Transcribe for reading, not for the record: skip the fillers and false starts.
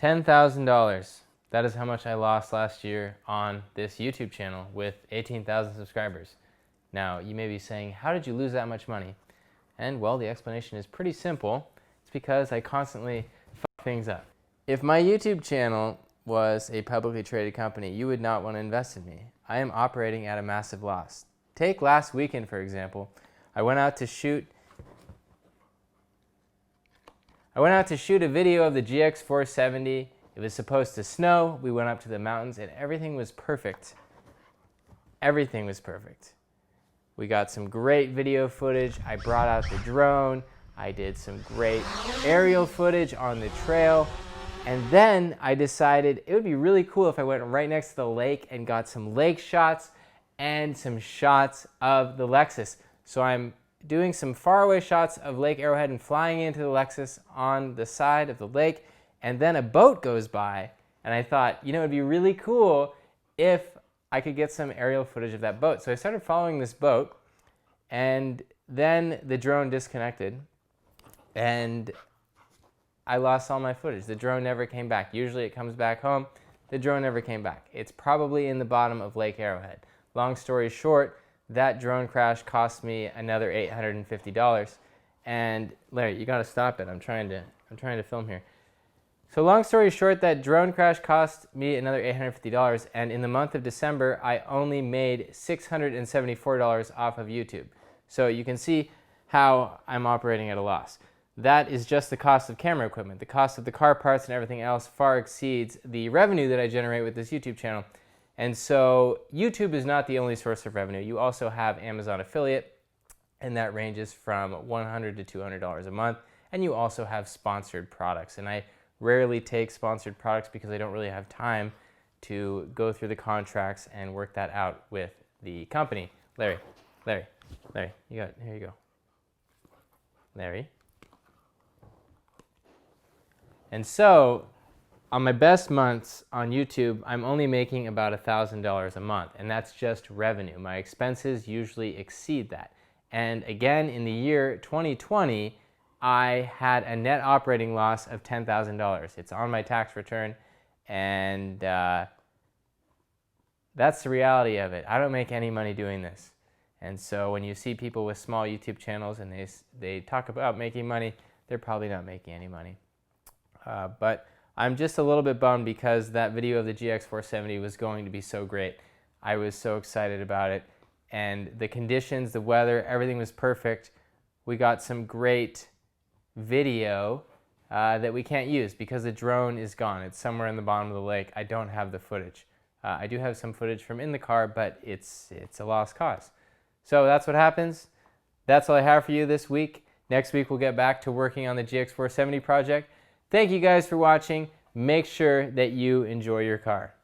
$10,000. That is how much I lost last year on this YouTube channel with 18,000 subscribers. Now, you may be saying, how did you lose that much money? And well, the explanation is pretty simple. It's because I constantly fuck things up. If my YouTube channel was a publicly traded company, you would not want to invest in me. I am operating at a massive loss. Take last weekend, for example. I went out to shoot a video of the GX470. It was supposed to snow. We went up to the mountains and everything was perfect. Everything was perfect. We got some great video footage. I brought out the drone. I did some great aerial footage on the trail. And then I decided it would be really cool if I went right next to the lake and got some lake shots and some shots of the Lexus. So I'm doing some faraway shots of Lake Arrowhead and flying into the Lexus on the side of the lake. And then a boat goes by. And I thought, you know, it'd be really cool if I could get some aerial footage of that boat. So I started following this boat, and then the drone disconnected, and I lost all my footage. The drone never came back. Usually it comes back home. The drone never came back. It's probably in the bottom of Lake Arrowhead. Long story short, that drone crash cost me another $850. And Larry, you gotta stop it. I'm trying to film here. So long story short, that drone crash cost me another $850, and in the month of December, I only made $674 off of YouTube. So you can see how I'm operating at a loss. That is just the cost of camera equipment. The cost of the car parts and everything else far exceeds the revenue that I generate with this YouTube channel. And so YouTube is not the only source of revenue. You also have Amazon affiliate, and that ranges from $100 to $200 a month. And you also have sponsored products. And I rarely take sponsored products because I don't really have time to go through the contracts and work that out with the company. Larry, here you go. Larry. And so, on my best months on YouTube, I'm only making about $1,000 a month, and that's just revenue. My expenses usually exceed that. And again, in the year 2020, I had a net operating loss of $10,000. It's on my tax return, and that's the reality of it. I don't make any money doing this. And so when you see people with small YouTube channels and they talk about making money, they're probably not making any money. But I'm just a little bit bummed because that video of the GX470 was going to be so great. I was so excited about it. And the conditions, the weather, everything was perfect. We got some great video that we can't use because the drone is gone. It's somewhere in the bottom of the lake. I don't have the footage. I do have some footage from in the car, but it's a lost cause. So that's what happens. That's all I have for you this week. Next week we'll get back to working on the GX470 project. Thank you guys for watching. Make sure that you enjoy your car.